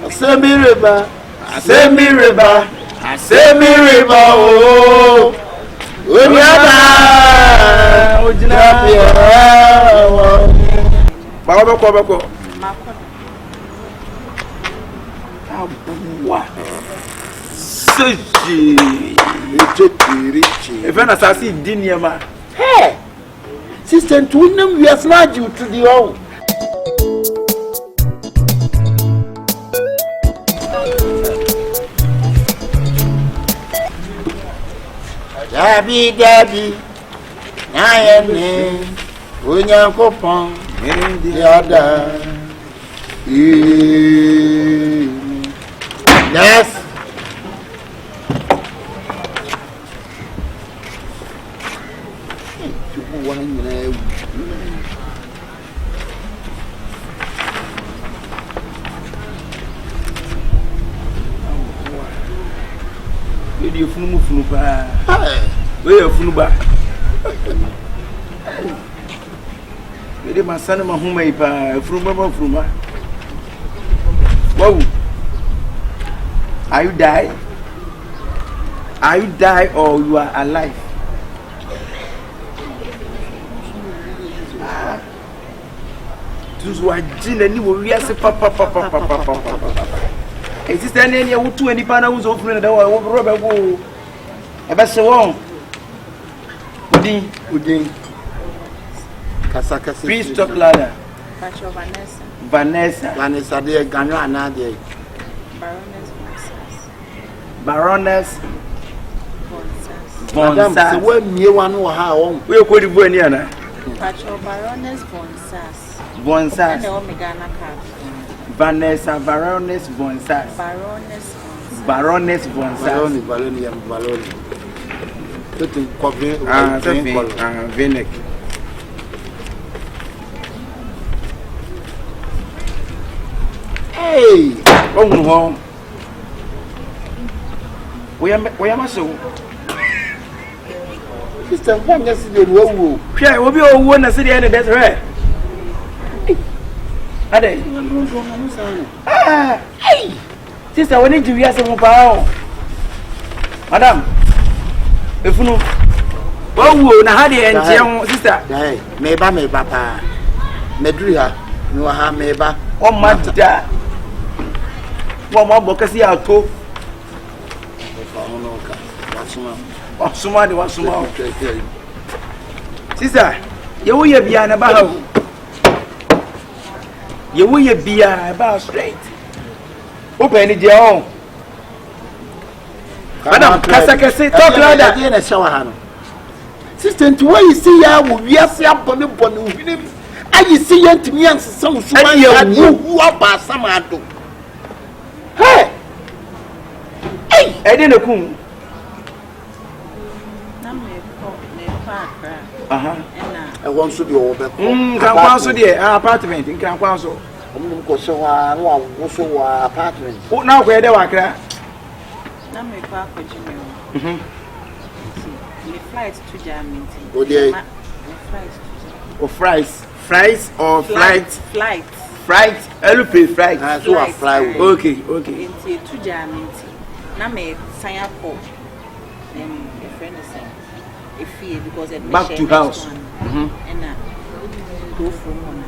Semi river, oh. Unyaba, ujinapia. Bako. What? Sushi. Richie. If I'm not saying dinner, hey, sister, to them we are slide you to the home. Debbie, I am me, William Copon, and the other. Yes. You funuba. Where you funuba? Where my son and my home fruma. Whoa. Are you die? Are you die or you are alive? Those who are jinn and you will react papa. Is this any who to any panel who's offering the rubber go? Ever so long. Udin. Kasaka. Please talk louder. Vanessa, dear Ghana, dear. Baroness. Bonsas. The word near one or how we are going to go in here. Baroness Bonsas. Vanessa Baroness Bonsas. Baroness Bonsas. Baloni. Putting coffee. Vinek. Hey! Oh, we are so. Sister, one yesterday, woo. Yeah, we'll be all one as the end of that, right? Are they? Hey! Sister, we need to hear some power. Madam, if you know, oh, now, how do you sister? Hey, maybe, papa. Medria, no, ha, maybe. Oh, my dad. One more bokasi auto. Somebody wants some. Sister, you will be an about. You will be about straight. Open it your own. Madam, Kasaka say, talk louder. Sister, to where you see ya, we are see up on the bottom. I see you to me and some who are past some. Hey! I didn't know. I want to be over. Council, dear, apartment in Council. Apartment. Oh, now where they work? Flight to Germany. Oh, dear. Fries or flight? Flight. I'll pay flight. Fly. Okay. Into to Germany. Now me sign up for them. A friend is saying, if he because back to house. And go from one.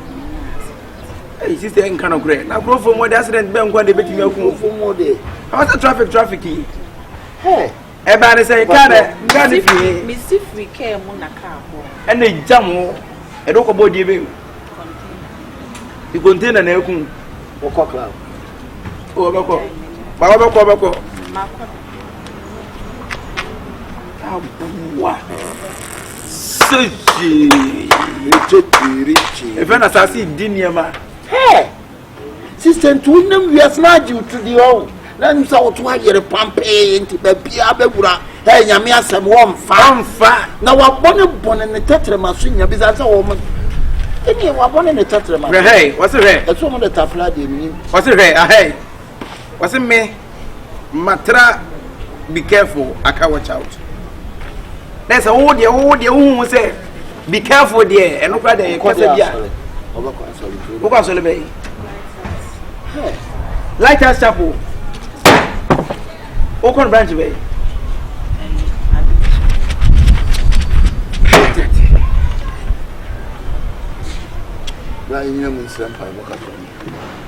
Hey, sister, ain't kind of great. Now go from what accident. Ben, when they bet you go from more day. How's the traffic? Hey, everybody say, "Can me see free care on a car." And they jam. I don't go body baby. You contain an aircon. Bako. What? Sushi. Richie. If I'm assassin, dinner, hey, sister, to them we are slide you to the home. Then so to hear the pump into the Piabura. Hey, Yamia, some warm fat. Now, I'm born in the tetrama, because a woman. Any one in the tetrama. Hey, what's it? That's one of the top lad you mean. What's it? Hey, what's it me? Matra, be careful, I can't watch out. That's all the who say, be careful, dear, and look at the Lighthouse Chapel. Oakland branch way.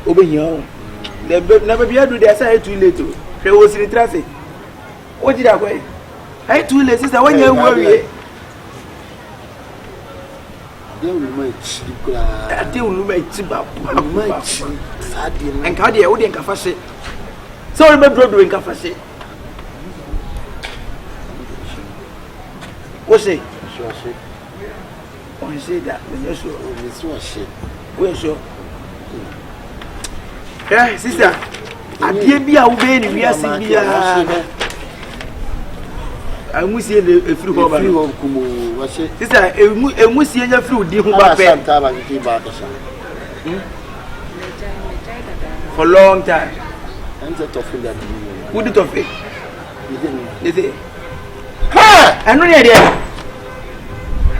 Over here. Never be able to do that. Too late. They was in the traffic. What did I say? I too late, sister. When you worry, they will make much. And Cardia wouldn't confess it. So remember doing confess it. What's it? I say that. We're sure. Yeah, sister. I did be away. We are seeing. I must see a fruit of Kumu. Sister, a must see a fruit. For a long time. Who did of it? Is it? Ha! I know the idea.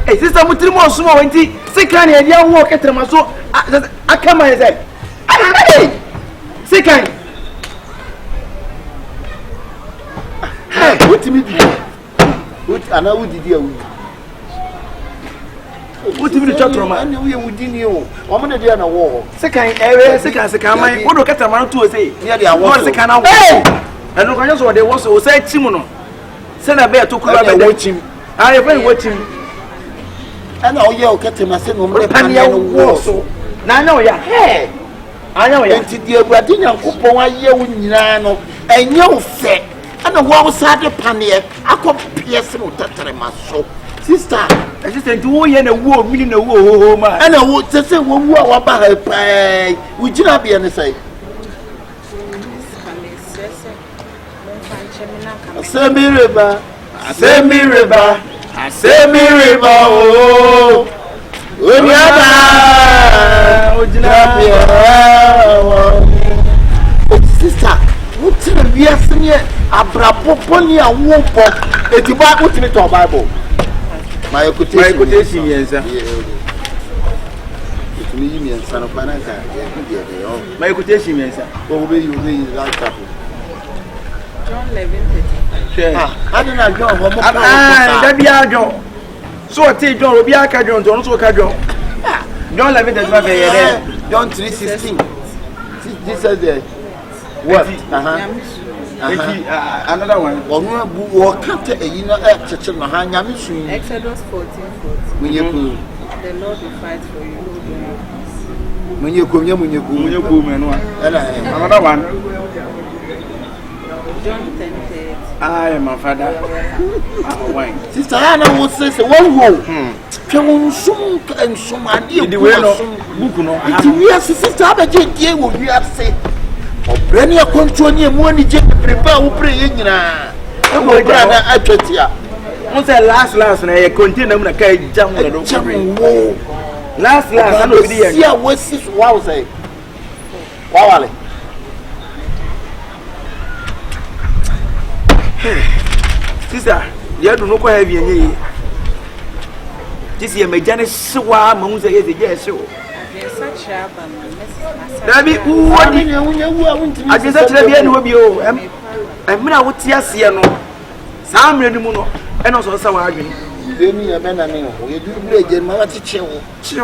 Hey, sister, I'm three more small. Second, I didn't walk at them. So I come and say, hey, second. Hey, what do you mean? And I would do. What do you mean? Children, I knew you would you. I'm going to do a war. Second, second, what look at a man to say? Yeah, they are one second. Hey! I know what they want to say. Timono. Send a bear to watch him. I have been watching. And all your cat him. I said, no, war. Now, no, yeah. Hey! I know you. Dear Bradina, Coupon, I hear with Nano, and you say. And the wall side the panier, I could pierce him to my soul. Sister, I just said, do you in a war, meaning a war, man? And I would say, one war about her pay. Would you not be on the side? Send me river, send me river, send me river, oh, when you are sister. What's in the Vietnam? Abrapoponi and Wompo. It's about what's in the Bible. My quotation, yes, sir. It's me and son of Manaka. My quotation, yes, sir. What will you read that chapel? John 11:35. I don't know, John. That be our John. So I take John, will be our John, John, so John. John 11:35. John 3:16. This is the. What? Another one. Exodus 14:14. The Lord will fight for you. Another one. John 10:30. I am my father. Sister Anna will say, one hole. Come soon and some idea. The way of book. We are sister, but you will be upset. Brany a control near money, prepare who pray in. I'm going to actually. Once I last, and I continue to carry jam. Last, I know the what's this? Wow, say. Wow, sister, you have to know quite heavy. This year, my Janice Swa, Monza is a yes. Dabi uwodi agesa tire bia no bi o emra wotia se no saa mre ni mu no e no so sa wa adwen demi ya mena me ho ye du bra je ma wati chewo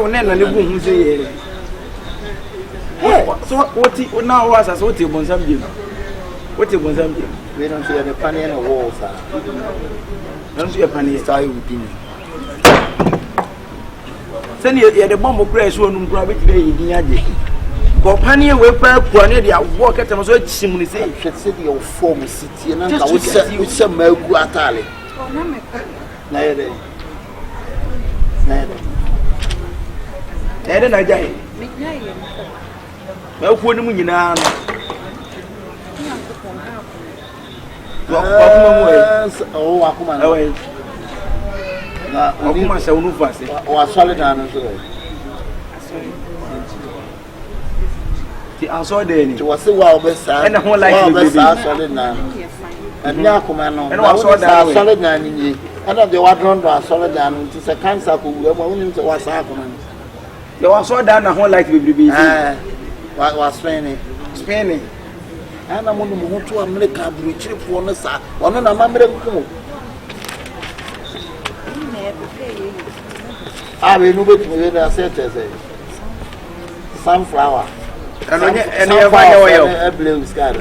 ne na ne bu hu se ye so woti na wa sa so woti bonsam bi we don't see the panny and walls don't see a panny style within send you the bomb crash one private way in Yaji. Company will pay for any walk at them so chimney say, city of form city and I would say with some milk atali. Neither. Then I die. Well, put them in an oh, I come away. I myself no fast. Or solid answer. I saw the it was a wild best and a whole like best solid now. And Yakumano, and I saw that solid nine in ye. I know they were drawn to a solid down. It is a cancer who was happening. They were so down a whole like we be. What was Spanish? ana mo no mo to America buruchirifo no sa ono na mamre nko we no bet me na set say sunflower and you find your blue sky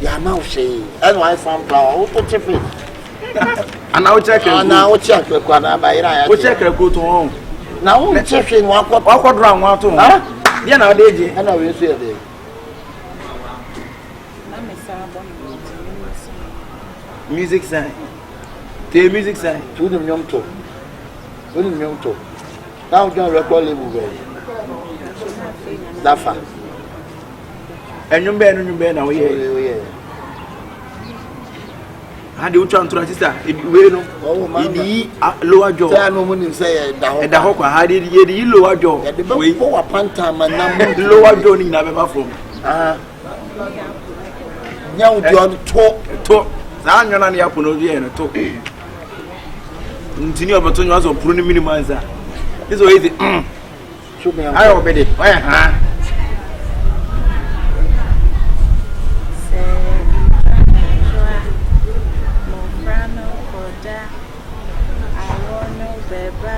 ya ma o she and why sunflower o to chefe and now check kwa na ba ira ya o check go to home na o chefe no akwadra nwa to ha dia na dey je ana we so ya dey music sign the music sign to them young to now John record label be dafa enyumbe na we here how the ultra antura sister we no idi lower jaw say no munim say da ho kwa how the lower jaw we wa panta manam lower jaw ni na be from nyaw di on to za anyona na yapono bi e no to ntini obeto nwa so pro ni minimum za this way is show me ayo obede ha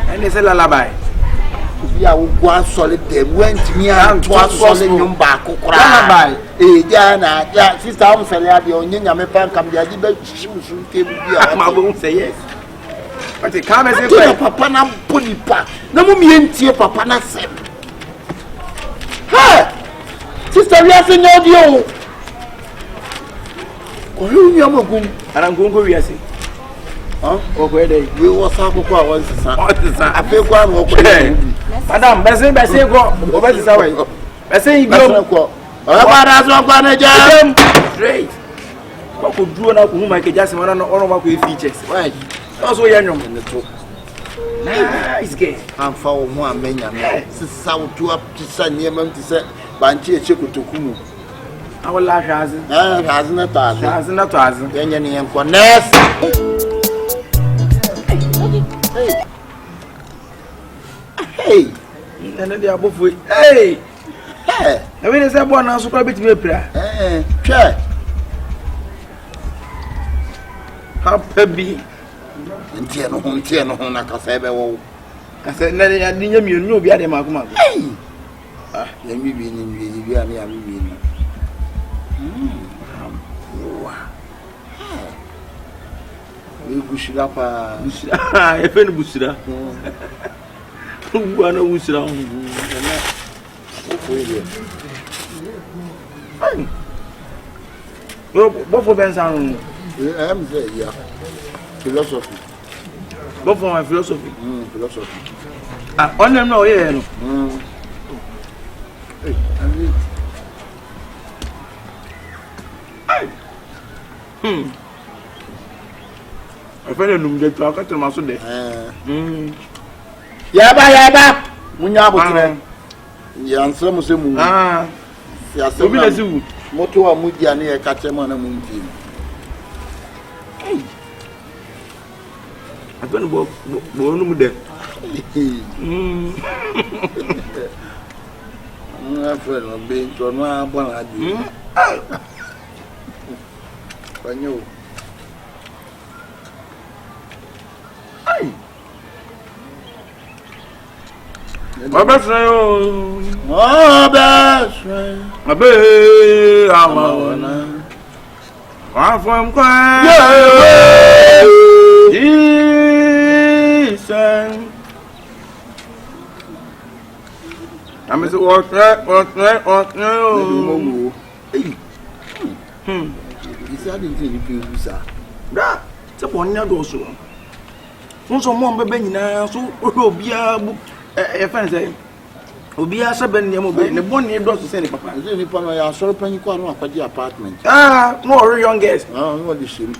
and they say lullaby ya wo gwa solid dem went me and to solid nyum ba kokora lullaby ja na ja sister am fele ade onye nyame pan kam dia di ba chiusu ke bia ma bo say yes but the come say papa na boni pa na mo mientie papa na sem ha sister we ase no di o ko yu nyama gun ara ngongo wi ase o ko ede we was akoko a won sisa afi kwa no ko madam bese go o bese sa we bese igbo ko o ba da so kwa na jam straight ko duro na ko hu ma ke jase wana no ono ma ko e features why also ya nyom ne to nice game am fa wo ho amenya me sisa wo tu up tisa niema ntise banchi eche kotokumu awala shazi shazi na tazi shazi na tazi yenye ni enko next hey ene dia bofu hey na we ne se bo na so kwa bitime pra twa happy ntie no ho na kasa ebe wo kasa na ya dinya mi no obi ade makoma ya mi bi ni bi ani ya mi bi ni wa we bushira pa bushira e fe ni bushira bu ana bushira na o foi ele bofo bensan am say ya philosophy bofo my philosophy philosophy on them no yeah no I feel no me to akata maso de ya ba munya abotire ya nsra mo se mu ya se obi na siwu moto wa mudia ne ya kache mo na mu nti agbenu bo no mu de afre no be to no abo na adi panyo Babasrayo abe awana afom kwa Jesus amese what isa de nti ni pe busa da se bonya do so so mo mbebe nyina so obia bu e fan say obia saben ne mo be ne bonne do so se ne papa ze ni pa no ya soro panyi kwa no akwaji apartment no worry young guys no the shim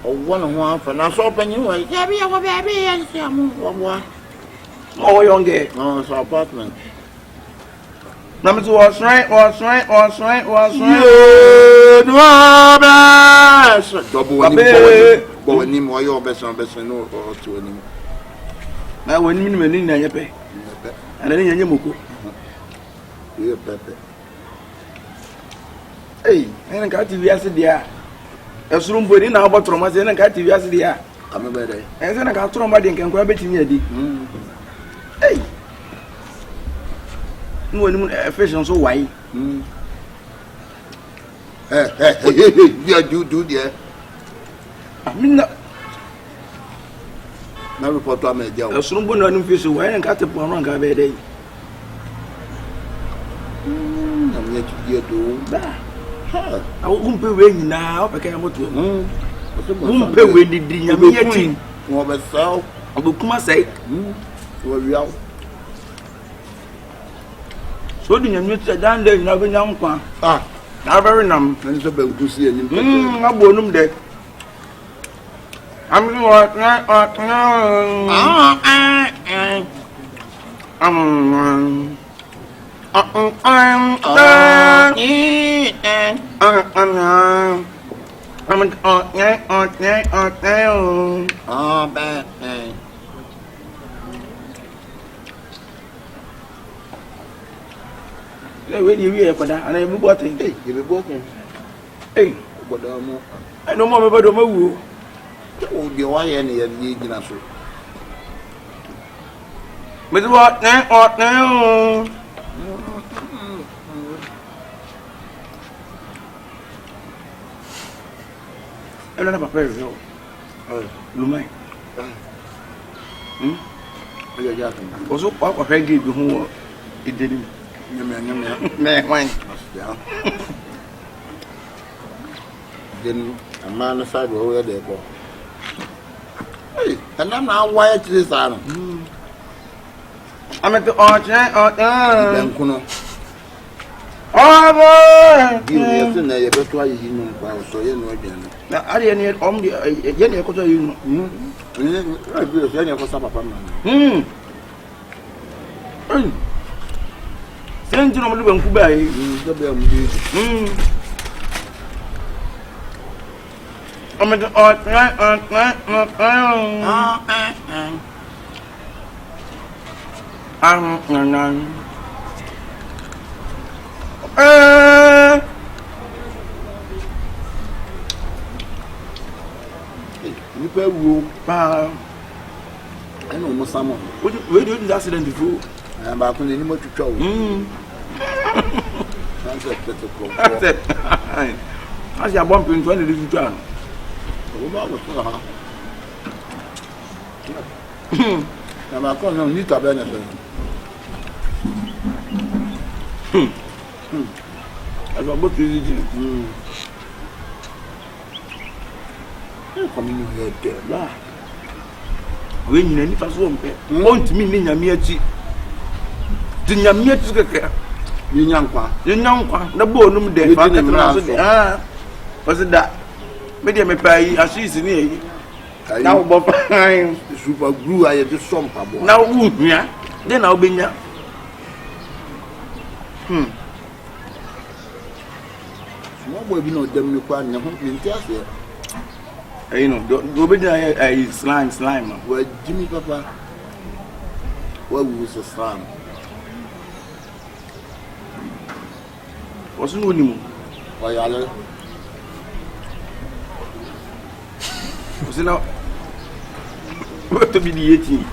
o wona ho afa na soro panyi wa ya bi ya wo be abi ya si amu wo mo young guys no so apartment na me to was right no ba double ni mo yo be so no o to ni na woni mi ni na yepe ana ni nyanye moko ye pepe Hey, and got to be as a dear. A room put in our bottom, and I got to be as a dear. I'm a better. And then I got thrown by the can grab it in your deep. Hey, no fish on so white. Yeah, do, yeah. I mean, no report to me, Joe. a room put on fish away and got the pound on Gabe day. I'm yet to get to that. I won't pay when now, I can't go to. Won't pay when the dinner meeting. What about so? I will come and say, What we are? so do you meet down there in our young one? Ah, Now, very numb. and it's about to see him. I bought him there. I'm what where do you hear for that? And I'm working. Hey, you be working. Hey, But I know more about the move. oh, the why any of the Ignacio. But what now? I don't have a pair of you. Lumai. You're just Also, Papa Peggy, who it didn't. Wine. Then a man aside where they go. Hey, and I'm now wired to this island. I'm at the arch. Then, Kuno, Oh, you yesterday, you better why you know, so you know again. now I didn't need on the Jenny Cotter, you know. I do a any for some of them. Send you know, Kubai. I'm at the arch. You pay rule. I know someone. Where did the accident before? I'm back on the name of show. That's it. I see a bump in 20 little town. I'm a con on Nita Benefit. I got both easy. Coming here, there. When you need to want me in your mere cheek. The Yamia took You young one. you know, the bone there. Was it that? Maybe I pay as she's in here. Now, Bob, The super glue I had the swamp. now, yeah, then I'll be here. Small boy, you know, them you can't know. You know, go be there, slime. Well, Jimmy Papa, what was a slam? What's new anymore? Why, I Was it now? What to be the 18?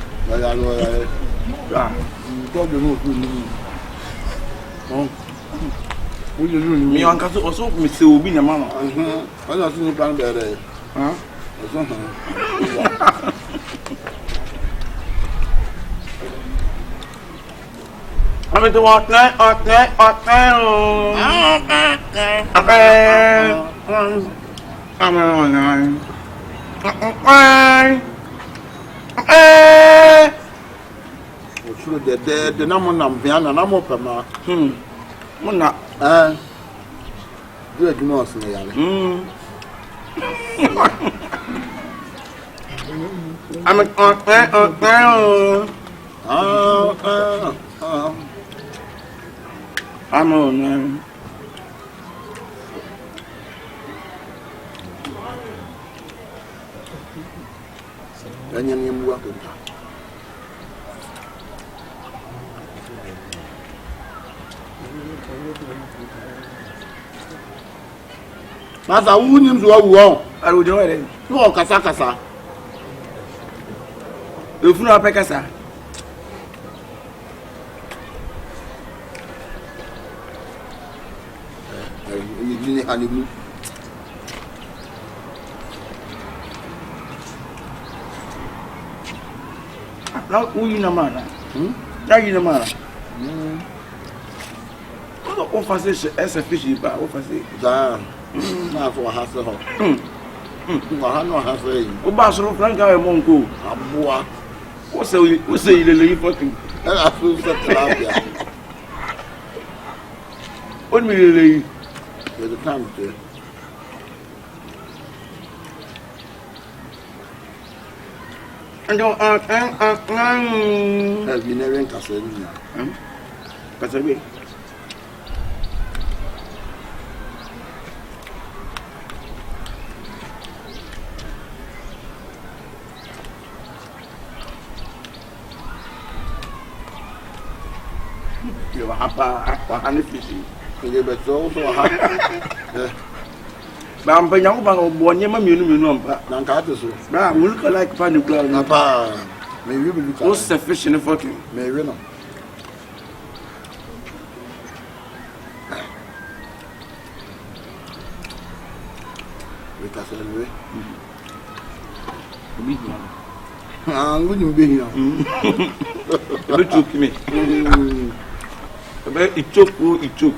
Me on Castle also, Mr. Ubin, a man. I don't think you can bear. Huh? I'm at the walk night. I'm on. The number of Viana, I'm open. Muna. Good nose, me. I'm on. And you work with Masa who names who I would know it. No, Kasa. If you know Pekasa. You didn't honeymoon. Now, who in a man? Now in a man. What was it as a fishy bar? What was it? That's what has to happen. I know how to say. Oh, Basso Franca and Monco. What's the leave for him? And I feel so glad. What will you leave? With the time to. And don't Has been a rent as a But I will. You are happy, fishing. But also happy. But I'm paying out about 1 year, number. Nankato. Now, look like Panny Cloud. Napa. Maybe you will What's sufficient for you? Maybe not. Because anyway. I wouldn't be here. It took me. It took.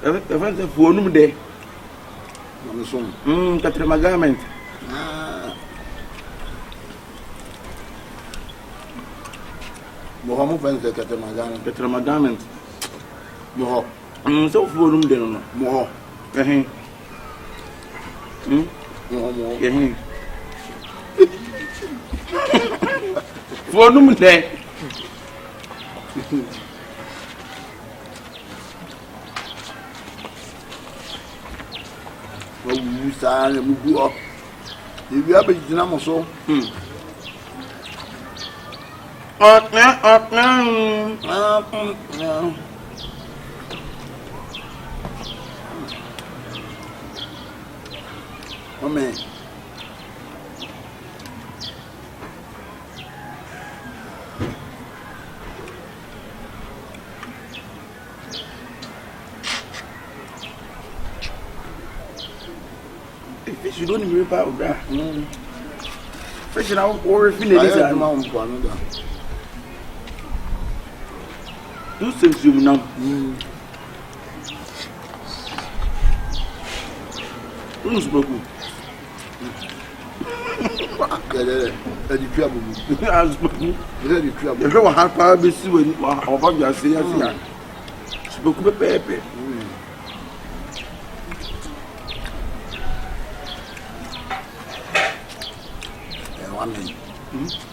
The friends of one day. Catherine Magamment. Mohammed friends that Catherine Magamment. Moho. So for room then. Moho. Moho. For room day. Sana mugu up. If you have a dynamo so, oh man. Fish you don't even rip out that. Fish out or if you need it. Do things you know. Who's broken? The trouble. The trouble had probably seen what you are saying. Spoke with Pepe.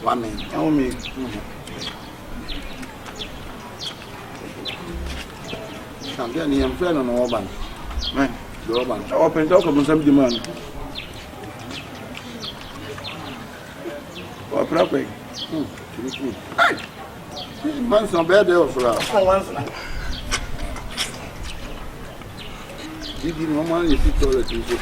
One man. Oh, me. I'm getting him friend on Orban. Man, the Orban. Open talk about some demand. Or property. Man's not bad there for us. You didn't know money to toilet in the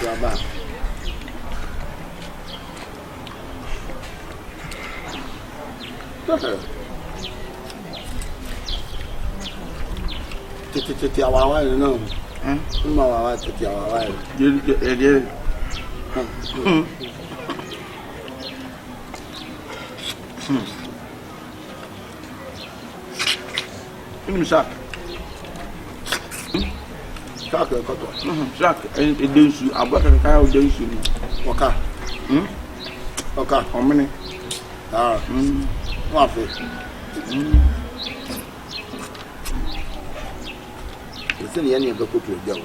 Titi awawa no. Awawa titi awawa. Shark. Shark. And it does you. I'm working a car with those you. Okay. Okay. How many? One fish. It's in the end of the cook with you.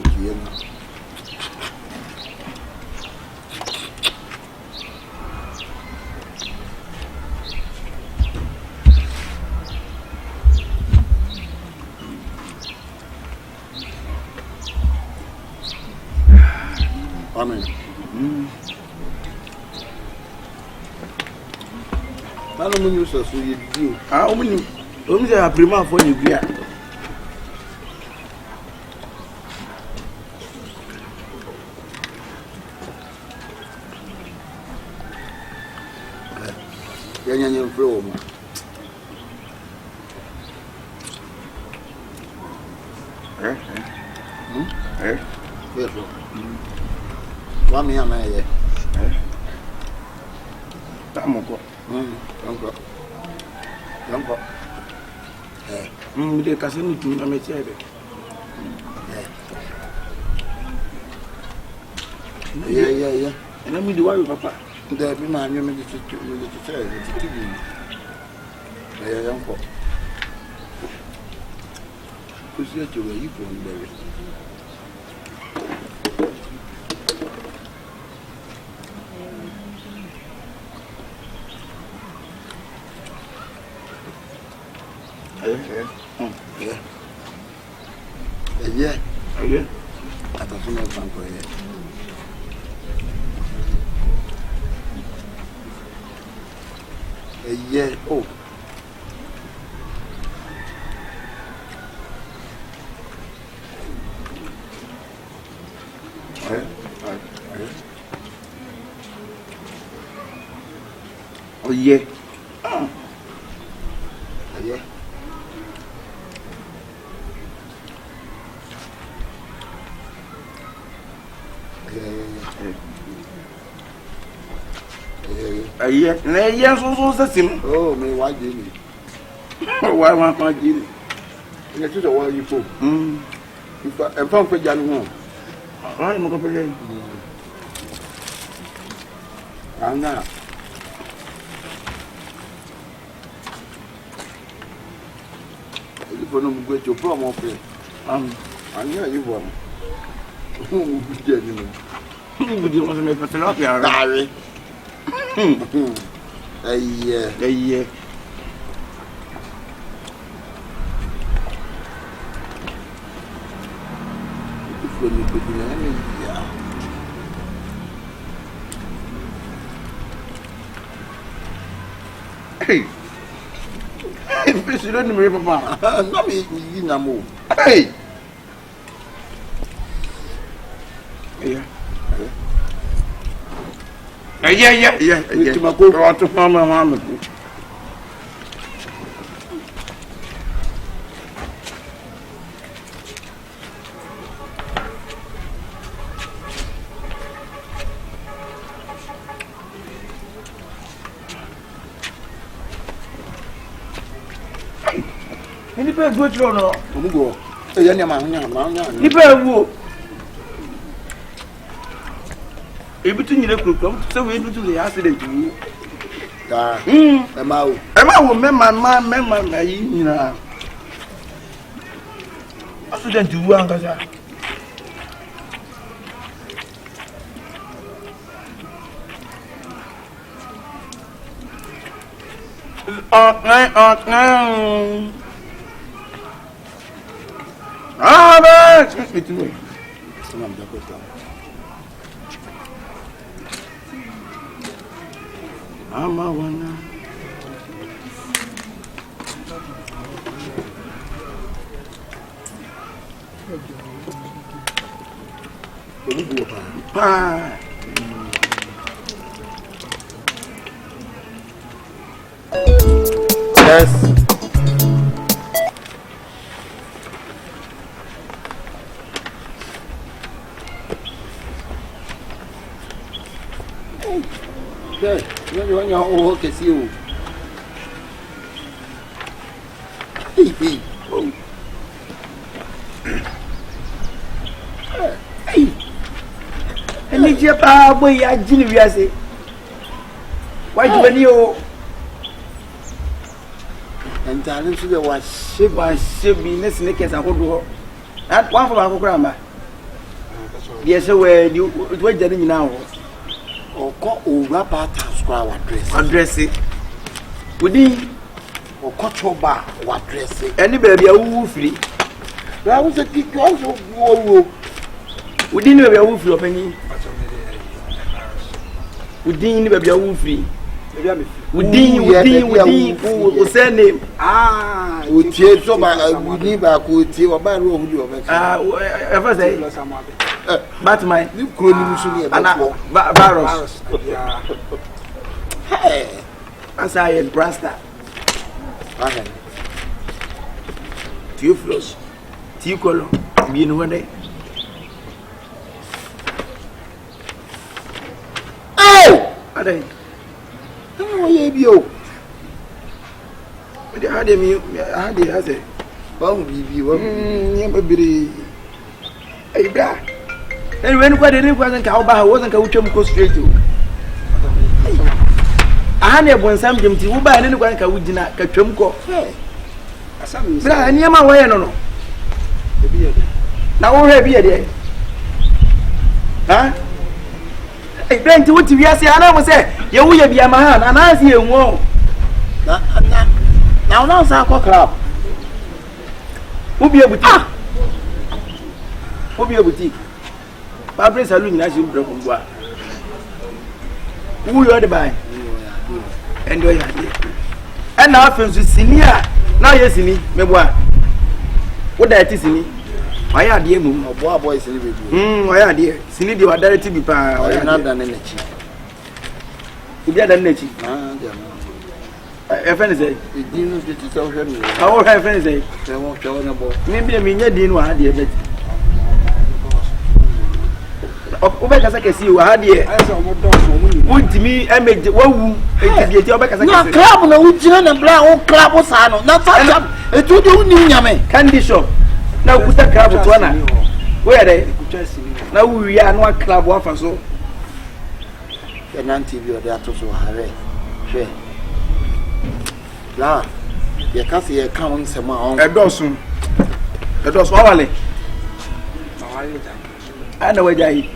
Amen. mun use so you do. Ah, only a prima for you. Yanyan flow. One me, I'm a Tamoko. Uncle. The cousin to me, Yeah. And let me do what papa. There be my name to say, it's uncle. Who's here to where you from, baby? Yeah. I don't know if I'm going to. Yeah. Oh. Oh, yeah. Yeah. Yes, also sim. Oh, me, why did you? Why want you? It is a while you put. If I found for Jan, I'm going to I'm not. You know, go to promo play. I know you want. Who did you? Who do you want to make a tilapia? Larry. Yeah. When you put in yeah. Hey. Fish, you don't remember, Papa. Not me, you know. Hey. Yeah. Yeah. To my go to Mama. Any pair of good or no? Go. Any pair of wood. Everything you look so we do the accident to you. Emma will remember my man, you know. Accident to one, excuse me to me. I'm a one. Yes. Okay. When you're all can see you. And it's your power boy, I didn't why do you? And telling you was ship by ship in this naked and hold that one for our grandma. Yes, where you were getting now. Or call over part address it. Within or cut your bar or address it. Any baby a woo free. That was a kick also. Within a woo free opinion. Within the baby a woo free. Wudi, who send him. Would you so my neighbor could see or buy room you ever say, but my new chronism Barros. Hey, as I am Brasta. Theophilus, Theocolo, being one day. Oh! I don't know you. But I had him, I said, oh, be a guy. And when it wasn't Cowba, wasn't Cowchum straight to. I had one something to buy anyone Cowudina, Cachumco. I near my way, no. Now, already a day. Huh? I bent to what you say, I never say, you will be a man, and I see you more. Now, now, Sako Club. Who be a boutique? Who be a boutique? Barbara Saloon, as you broke one. Who you are the buy? And do you and now, Francis Senior. Now, yes, in me, what? What that is in me? Why are dear moon or boys in the why are dear? Sini, you are directly be power. I have not done any. You get a nature. A friend say, you didn't get to tell him. Our friend say, they won't show no more. Maybe I mean, you didn't want dear, but I can see you are dear. Would me, I made the one no club, no, we turn and blow club was on. Not it would do Yame. Candy shop. Now, put a club to one. Where are they? Now we are not club one for so. The non-TV or the actors will have it. Now, you can't see a count some on a dozen. A dozen hourly. I know where I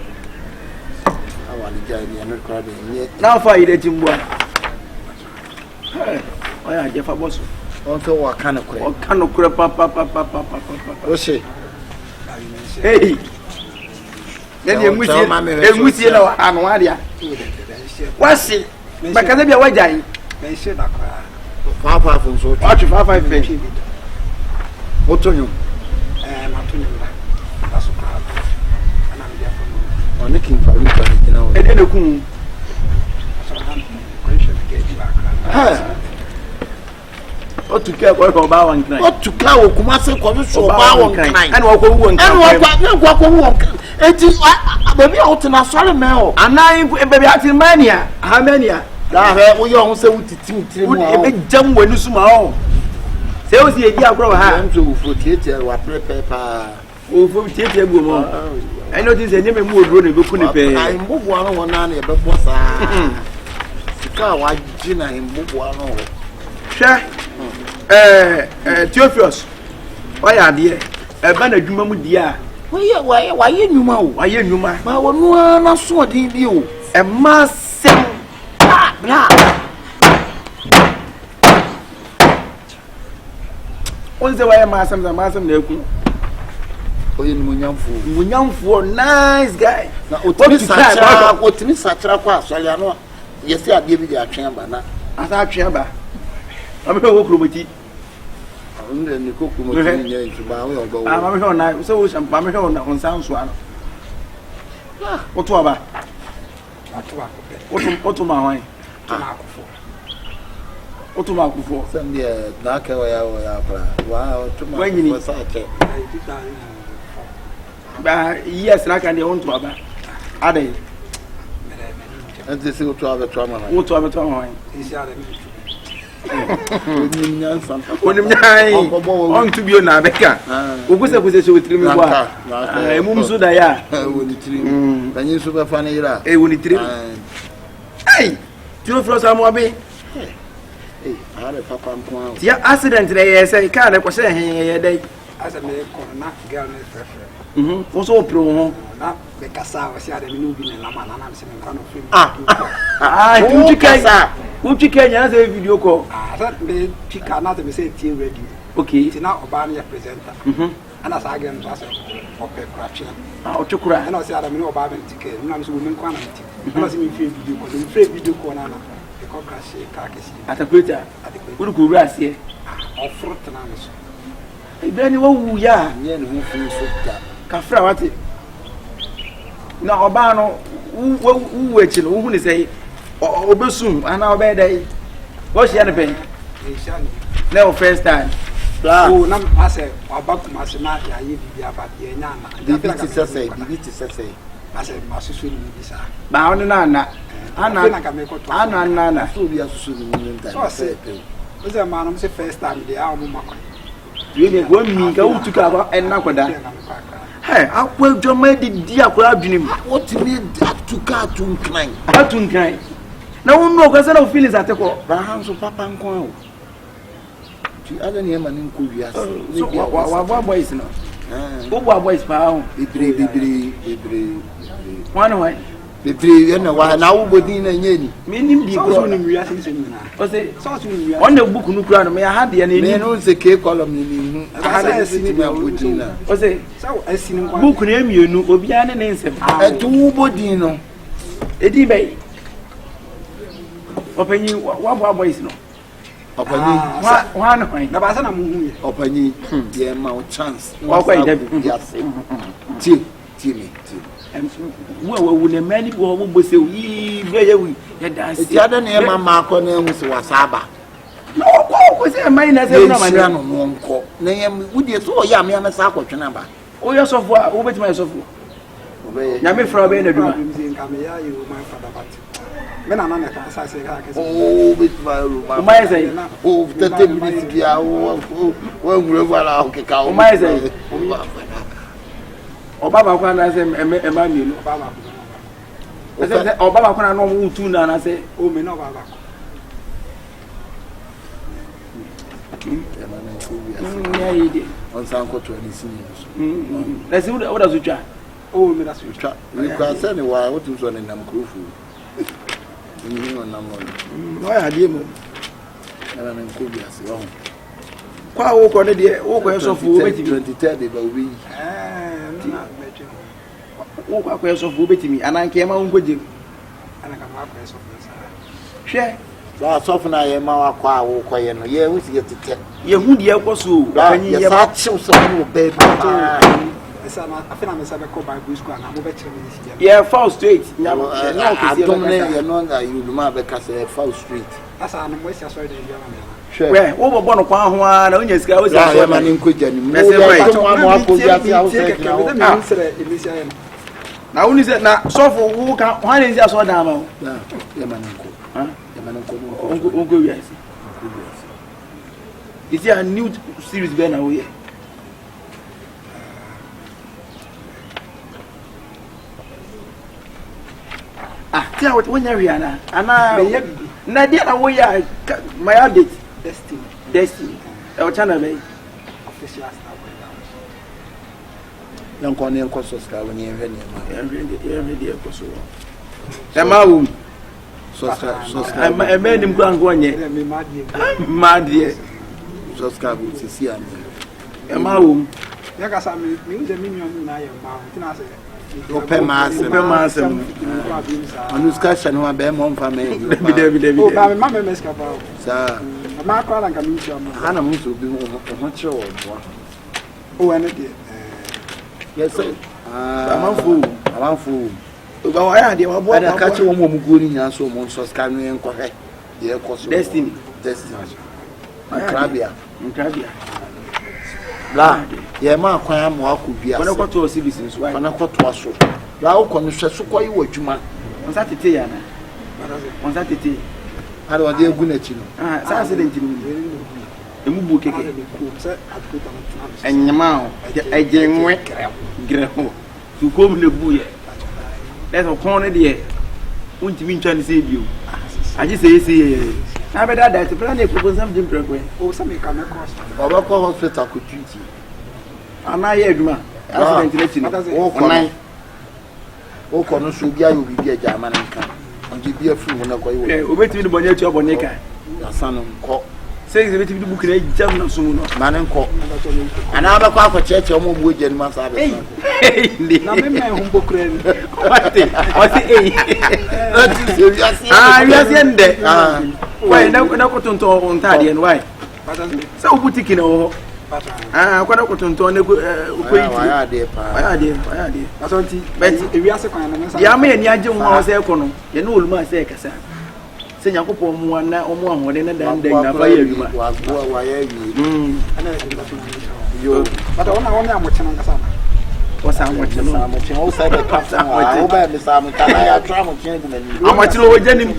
now for it, Jimbo. I am Jeff Abbas. Also, what kind of crap, papa. What's it? Hey, then you wish you know, I'm Wadia. What's it? But can there be a way dying? They said that Papa from so much of 5 days. What's on you? That's a crowd. And I'm there for on the king for you know. And then a coon. What to care what about one kind? What to care? Kumasi commercial about one kind. And what one kind? It is baby out in a solid mail. And I'm baby out in mania. How many? That we all say with the team would jump when you smile. Say, was the idea of grow hand to for theatre or paper. Oh, for theatre, I notice a name more good go couldn't pay. I move one on but what's the car? Why Gina in move one? Sure. Theophilus, why are dear? A banner Juma, dear. Why you knew my? Why you knew my? Well, no, not so deep you. A mass. What's the way I'm asking the master? Oh, you Munyam nice guy. Now, what Miss Satra, so I know. Yes, I give you a chamber now. As our chamber. I'm going to go with it. I'm going to cook with it. I'm going to so some Pamela on Sounds one. What about? What to my wine? What to my before? Sunday, dark away. Wow, to my yes, like I want to have. Are they? And this is to have a trauma. What to have a trauma? On to be on Abeka. Who was a position with Trim? I move so that I will you super funny. I will trim. Hey, 2 floors are more big. Hey, I had a papa. Yeah, accident today. I say, can't I was saying, day. As a man, not girl, was all pro. Not the Cassa was here, the new bin and Laman, and I'm saying, ah, who you can answer a video call? That may pick another say, team ready. Okay, it's now Obama presenter. And as I get was a crash. I'll to cry, and I said, I know about ticket, and I'm so women quantity. I must be free video, free video corner. Atakweta. Uru ku wura ase. Ofrot na so. Ibra ni wo wu ya. Nye ne ho fi so ta. Kafra wate. Na oba no wu echi no hu ni sei obesum ana obedai. Wo hia ne pen. Na o first time. Oh, na ase abakum ase na ya ye bibia ba ye nya na. Bibi ti sese. Ase masusu ni bisa. Ba onu na ana so bi asusu ni nta. So ase. Oze ma no se first time dey a mo makwa. Yene go mi ka utuka ba enna koda. Hey, akwa dwoma di akwa adwunim. What me atuka tunkran. Atunkran. Na wonu ko se na feelings ateko. Ba hanso papa nkon o. Ti ada ne ma nko wiase. So wa boys no. Wo boys pa ho. Bebre. One. Bebre na wa na wo bodin na nyeni. Me nim di ko ni wiase nso ni na. O se on the book nu kura no me ha de na ni. Me no se ke column ni hu. Aha se ni na bodin na. O se so asini nkwa. Book na emienu obi ane ne nsem. Etu wo bodin no. Edi bei. Opanyi wa boys no. Opanyi one point. Na ba sa na mu hu ye. Opanyi ye ma o chance. Wa kwa ida bi. Ti. Wo ne mani bo bose yi breye wi ya dance. Ti ada ne ma ma ko na hu se wasaba. No ko se mai na se na mani no no nko. Na ye wudi so ya me na sa akotwena ba. O yo sofo a wo betima sofo. Ya me fra be na duma. Me na na ka sa se ka ke. Oh betima ru ma. O mai sai. Oh 30 minutes bia o ngure wala o ke ka o. O mai sai. Obaba kwa na se ema mi no. Obaba kwa na no mu tu na se o me no baba. Yeah, he did. On Sanko to any seniors. Let's see what does you try. Oh, me that's you try. You can send why what is on in Namkrufu. You on number. Why are you? And I'm cool as well. Kwa wo ne de wo ko so fu betimi 23 ba wi wo ko so fu betimi ananke ma won koje anaka ma ko so fu hwe so so fu na ye ma wa kwa wo ko ye no ye hu si tete ye hu de ko so anyi ye ma chiw so no be esa na afina me sabe ko Bible school na mo be chere me si ye fall straight nya no ke se ye no na you ma be ka se fall straight asa na mo sia so de ya na we wo bo no kwa ho a na onya sika wo sia so ma ni nkoja ni mo ya to ma apoja ti a wo se na woni se na sofo wo ka ho ne sia so da ma na ya ma ni nko ya ma ni nko onko wi asi is there a new series be na wo ye tia what when you ana na dia na wo ya my update destiny e channel be official star yan ko ne ko subscribe ni enwe ni ma dia ko so e ma wo subscribe e me nim kwa ngo nye ma dia subscribe sisi am e ma wo ya ka sa mi de mi na ye ma tina se open massem anuska chano be mo mfa me David o ba me ma me meska ba sa ma kwa la nka mi chi am ana mo so bi ho che o bo o ene de yes amanfo o ba wa ya de wa bo ana ka che wo mo go ni nya so mo so ska no en kohwe de ko so destiny Krabia la ye ma kwan am wa ko bia wona kwato o series nso wona kwato aso la wo ko no hwe so koyi wadwuma on sa tete ya na on sa tete ara wode egu na chi no sa accident ni emu bu keke enyama o ejenwe greho tu ko mu bu ye let's ko ne de untimi ntwa ne se bio aje se na be da to plan e propose am dim prekwe o sa me ka me cross baba ko hospital ko treat ana ye aduma accident na chi no o ko no so bia yo bibia ja ma nka onje bia fu mo na ko yo obetimi ni bonya tu obonika asano ko Say the book jam no so no. Manenko. And I have a church or more wood and must have it. Na me humbo kure. What yes yende. Why na kotonto on tade and why? So boutique no. Kwada kotonto na why are they? Asonti. But we are second. Ya me ni agye ho say kono. Ye no oluma say kasa. Se Yakopon mu na omo ahode na dan na fa ya adwuma wa ya wi yo but ona amochena nkasa na wasa amochena o say be captain wa o ba be sa mo kana ya tra amochena de na ni amochena o janim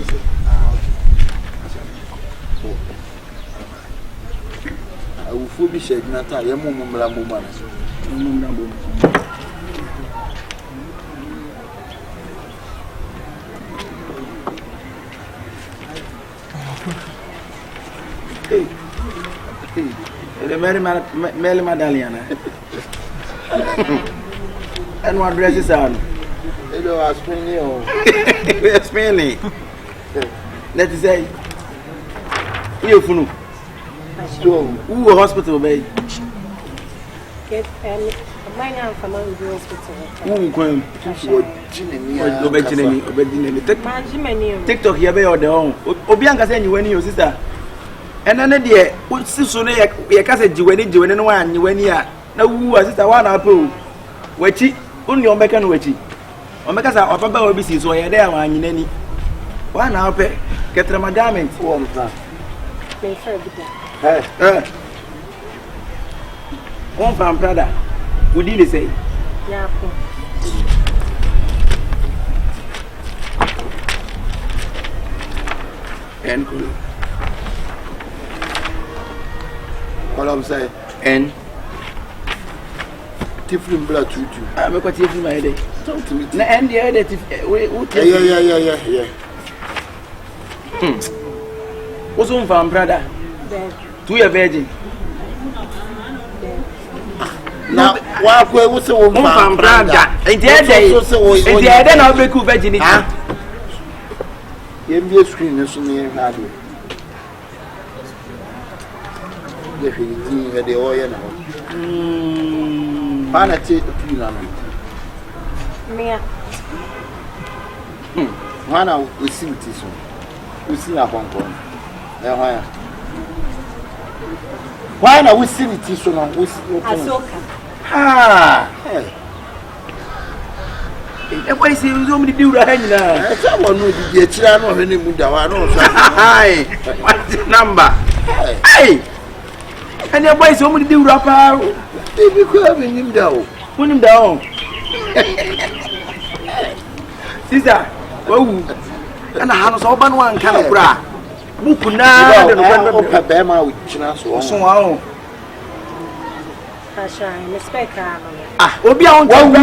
awufo bi shedina ta ye mu mumra mu ma na the Mary Madaliana. And what dresses on? It was spinning. It's spinning. Let's say, you funu. Who hospital, baby? Get my name from the hospital. Who came? TikTok here, or the home. Obianca said you when your sister. And then the sister, your cousin, you went one, you went here. No, who was sister one apple. Wetchy, only on Beccan Wetchy. On because our papa will be seen, so you're there one in any. One hour pay, get them a garment. One from Prada. Would you say? Yeah. And cool. What I'm saying, And different blood to you. I'm a quarter of my day. Talk to me. And the other, Yeah. What's on from Prada? To your virgin. Now, why was so from Prada? And the other, I'll be cool virginity. You be a screen as soon as I do. If you had the oil now. Vanity to you. One out we see it soon. We see a Hong Kong. Why not we see it soon? We see ah, everybody say you don't do right now. Someone would be a child of any Mundawa. Hi, what's the number? Hey, and everybody so many do rapper. Baby, having him down. Put him down. Sister, oh, and I have so bad one kind of bra. Mukuna, Bema with Chinaso. So, Respect. ah, Obi on come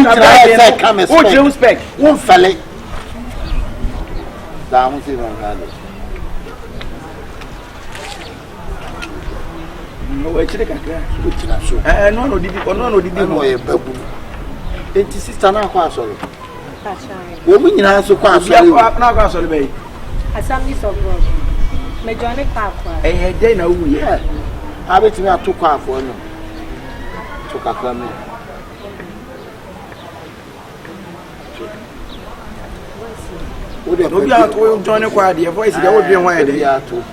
respect. One fella. Down to one. No, actually, Chinaso. I no, did a babu. It is sister now, sorry. Women are so fast. Not sorry, baby. Assemblies of God. Major Papa. A day now, yeah. I bet you are too quiet for you. Took a family. Would you join a choir? Your voice is going to be why they are too.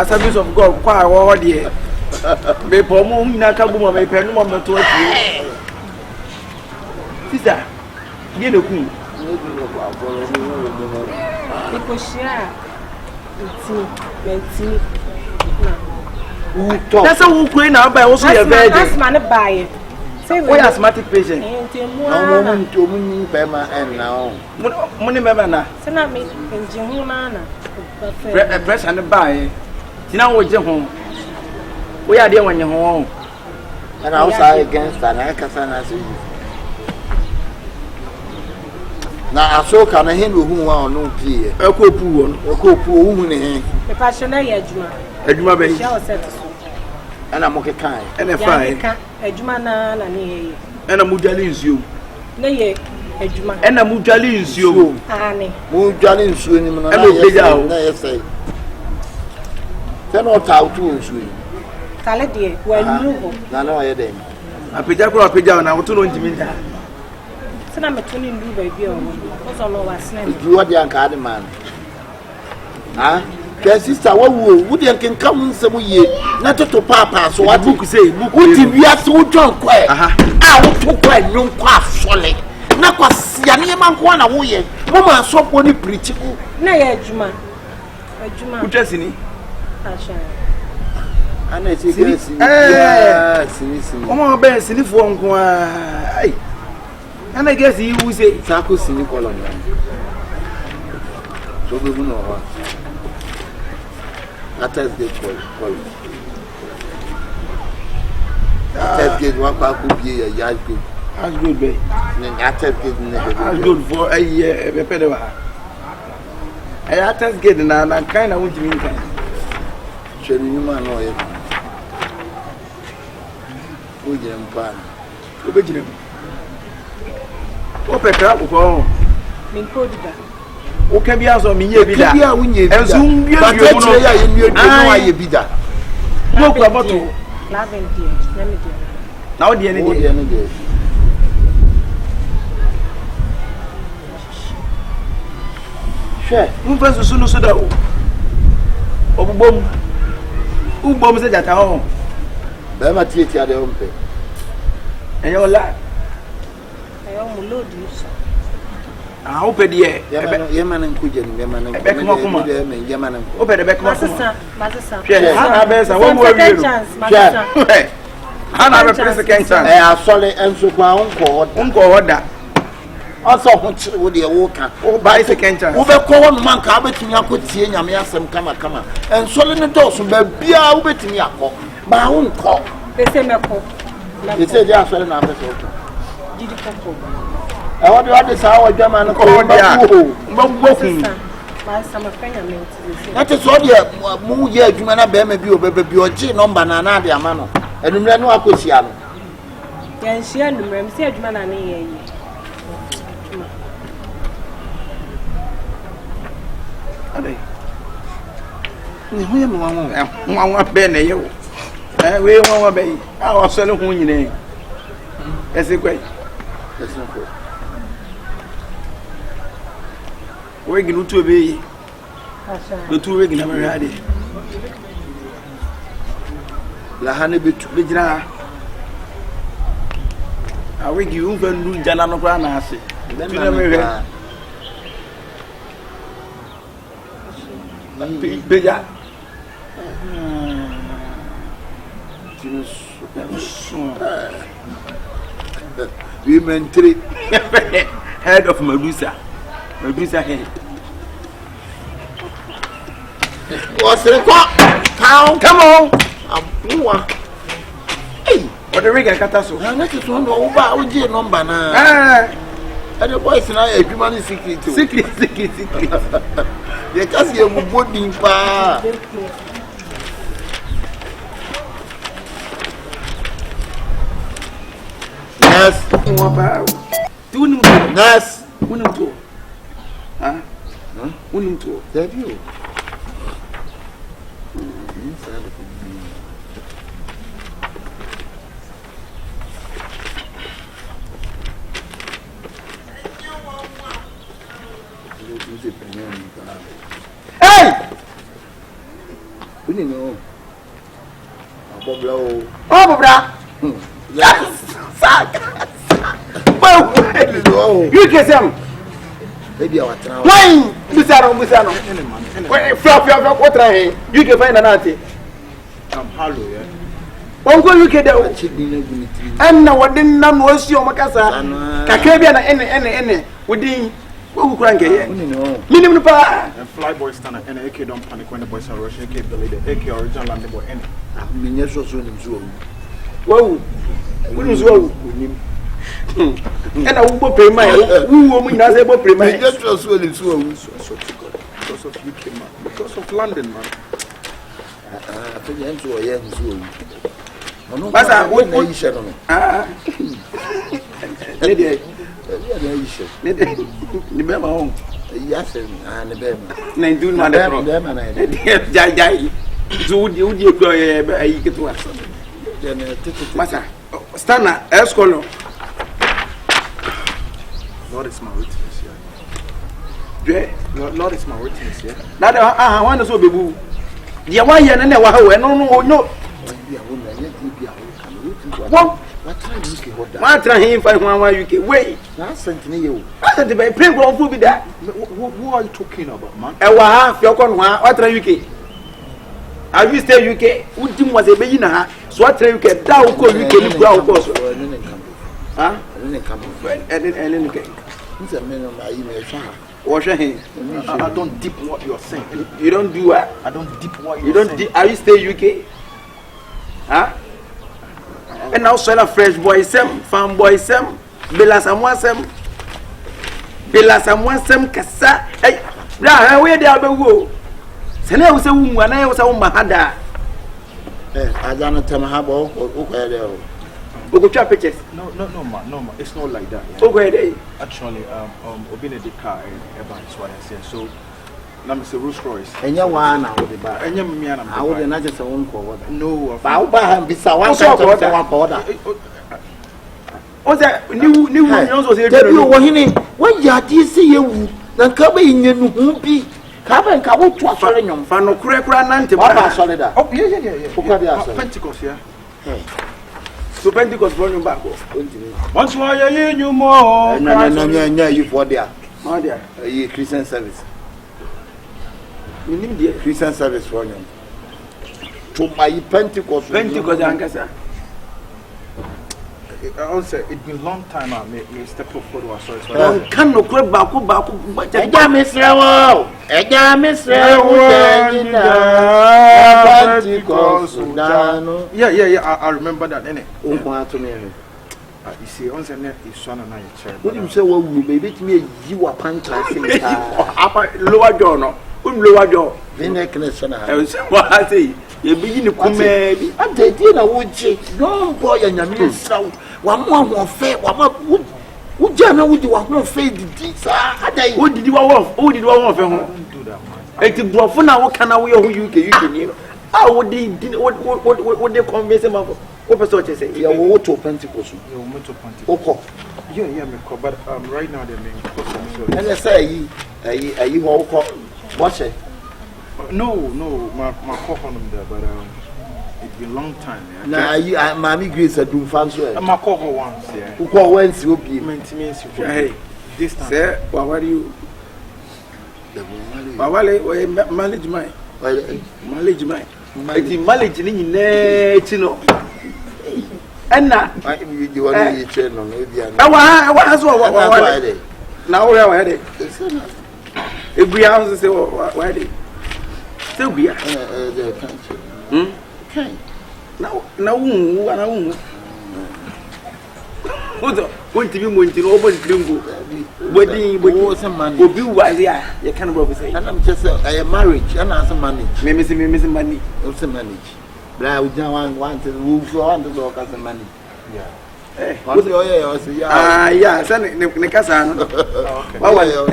Assemblies of God, choir, what dear. May poor moon, Nakabuma, may pen on the 20. Sister, you know, Because that's a who queen now by also a virgin. That's man buy it. Say we asthmatic patient. No woman to me, Bema, and now. Money member. Send me in Jimana. Press and buy. You know what you're home. We are there when you're home. And outside against an Akasana. Na asoka na hen wo hu wa ono pie. Ekopu won. Ekopu wo hu ne hen. Me passion na ye adwuma. Adwuma be. Ya o set so. Ana mo kekan. Ene fine. Adwuma na ne ye. Ena mudwale nsuo. Na ye adwuma. Ena mudwale nsuo. Ani. Mudwale nsuo ni na na ye say. Tell not how to nsuo. Kale de wa nuru ho. Na na ye dem. Apija kro apija na woto no ntimi nta. Sina metuni ndu ba bi o. Ozo no wa sina. Du wa de anka de man. Ha? Ke sister wa wo de nken kam nsem ye. Na toto papa so wa book say book. Uti wiase wo jon kwa. Aha. A wo to kwa nwon kwa afole. Na kwa sia ne man kwa na wo ye. Mo ma so po ni preach ku. Na ye adwuma. Adwuma. Utwasi ni. Asha. Ana ti sini. Sini. Omo be sini fo nko ai. Ana guess you say Sako sini kolon. So be mu no ha. Atas de call. Atas de wa kwa ku bie ya good. As good be. Atas de ne As good for be pede ba. Atas get na kind of want me kind. Cheni nyuma no ye. O je mpa. O be jire. O pekra ko. Min kodida. O kan bia so me ye bi da. Bia wunye bi da. Enso mbia bi bi no. Ya ye nwie bi no aye bi da. Mo kwa boto. Lavender. Na me dia. Na o die ne O die. de ne de. She, Mo fa susu no so da o. Obubom. Ubom se jata ho. be ma tie tie de ompe. Enyo la. Ayo mu load so. Ah o pe die. Ye man nkuje ni ye man. Ebe kuma kuma. De me ye man. O pe de be kuma kuma. Masasa. Hwe, ha be sa wo mo wi no. Masasa. Ha na be second chance. Asole enso kwa onko Unko hoda. Asa ho chire wo de wo ka. O buy second chance. Wo be ko wo man ka betimi akotie nyame asem kama kama. Ensole ne doso ba bia wo betimi akọ. Ba wo nko. Pese meko. Ese dia asole na pese wo. Didi koko. E wo de wade sa wo dwama no ko dia. ba Mbo kun. Ba sama fanya menti. na te so de mu ye adwuma na be ma bi obebe bi oje number na na de ama no. Enumre no akosia no. Ya nsia numrem si adwuma na ne ye yi. Ade. Ni hoye mo nwa be na ye wo. We nwa be. Ah o so le hu nyine. Ese kwai. Ese kwai. We ginu tu be. Asha. No tu we gina me ade. La hane betu Be gina. Ah we gi un fa ndu jana no kwa na ase. Tu na me re. Beja. Women three. Head of Medusa. Medusa head. What's it called? Come on. Hey, what the rig and catasso? I'm not just one over OJ number now. And the boys now a human secret. Secret. They can't see a body pa. Yes. Yes. Huh? That you. Hey! We didn't know. Oh, Bobra! Yes! Well, you get some. Maybe our town. Why? Busano. Flop, what I you can find an auntie. I'm hollow, yeah. Uncle, you get that. And now what didn't know was your Macassa. Kakabian and within. Who crank it? Minimum pa. And flyboy stand and AK don't panic when the boys are rushing. AK the leader, AK original and the boy any. I've been so soon in Zoom. Whoa. What is wrong with him? And I will pay my woman as a book. I just was willing to because of UK, man. Because of London, man. I think you enter a young soon. But I won't share on the Bema home. Yes, and the Bema. Nay, do not have them, and I did. So would you go a get to us? Massa, Stana, Escolo. Lord is my witness, yeah. Lord is my witness, yeah. Now, I want to so be boo. The one year and no. What try him find one UK? Wait, that's something you. I said, the pay for food be that. Who are you talking about, man? I will have your con one, what try UK? I will stay UK. Would was a beginner, so what try UK? Down go UK, brown course. Huh? I didn't come and then UK. It's a minimum I email. Wash your hands. I don't dip what you're saying. You don't do what? I don't dip what you're You don't saying. dip. Are you stay UK? Huh? And now sell a fresh boy sem, farm boy sem, bela someone sem kasa. Hey, now where they are go? Sene was a woman, I was a woman hada. I don't tell my habo or there. Go to pictures. No, man. It's not like that. Yeah. Okay, Actually, Obine the car is what I said. So, let me say Rolls Royce. And you want now the bar. And you I would not just a one call. No, Baubaham be so one powder. What's that? New also say you were in it. When you are DC, you then come in your be. Come and come to a foreign fan of crack nanti. Oh, yeah. Pentecost, yeah. So Pentecost for you back. Once why you more? No, you for there. Oh, dear. Christian service. You need the Christian service for you. To my Pentecost, Ankasa. I say it's been a long time. I may step up for the sorry. Can no crab baku, but Eja Misrawo. Yeah. I remember that, innit? You see, on the net is son and I chair. What you say, well, baby, to me, you are panting. Lower jaw, no. Lower jaw. The necklace, and I was what I say. You begin to come, maybe. I did a wood chick. No boy, and your meal sound. One more fair, one would you know what you want no fade the deeds? What did you want? Who did you want? Don't do that, man. It's brought for now. What can I wear? Who you can, you know? How would they, what they convince him of? What person say? You are to Pentecost. You want to Pentecost. Okay. Yeah, but right now they're main. And I say, are you all watch it? No, my call on them there, but it's been a long time. Yeah. Now, you, Mammy Grace, I do fancy. My call once, yeah. Who call once you be Maintenance, Hey, this time. sir, what are you? Wawale, manage my manage my. It's manage in Netino. And now, you want to chain on maybe. I was now we are ready. If we have to say, why did still be a country? Now, what's going to be winning over the wedding, some money will be wise. Yeah, you can't probably say. And I'm just a marriage and as a manage. Missing money. Also manage. But I would not want to move on to talk as a manage. Yeah. Yeah, son, Nicasan.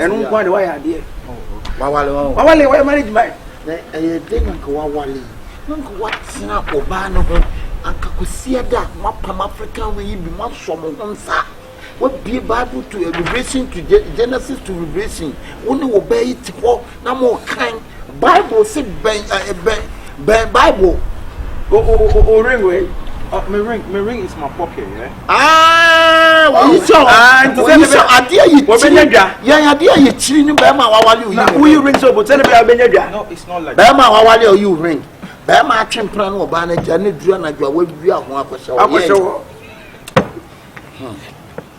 And one why I did. Why manage my Wally? What's not Obano? Uncle could see that Mapam Africa will be much from what be Bible to Revelation to Genesis to Revelation. Only obey it for no more kind. Bible said Bible. Oh, ring way. My ring is my pocket, yeah. You saw. Yeah, dear, you chilling Bama while you ring so, but tell me about No, it's not like Bama while you ring. Bama Chimpran or Banner Janet Drana, we are one person.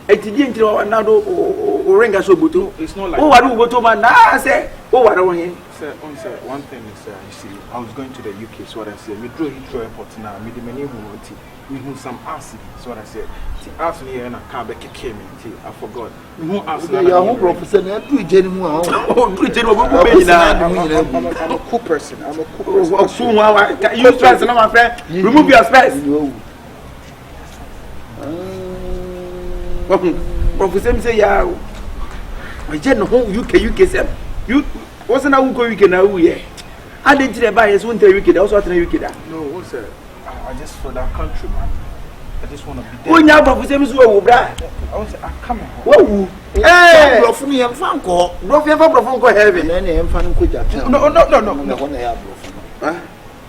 It didn't know now ring us so good. It's not like oh, I do go to my say. Oh, what do you Sir, one thing is, you see, I was going to the UK, so what I said, we drove Heathrow Airport now, we did many we have some acid, so what I said, the acid here and a car back came in, I forgot. We won't ask you. You're a professor, I'm a cool person. I'm a cool person. You stress, my friend. Remove your stress. Professor say, yeah, I just know UK, you wasn't a UK now, yeah. I didn't buy his winter UK, also at the UK. No, what's that? I just for that country, man. I just want to be there. Oh, now, Professor, I want to come home. Whoa, hey, Brofuni and Franco, Brofia Brofon heaven, and then Franco. No. Huh?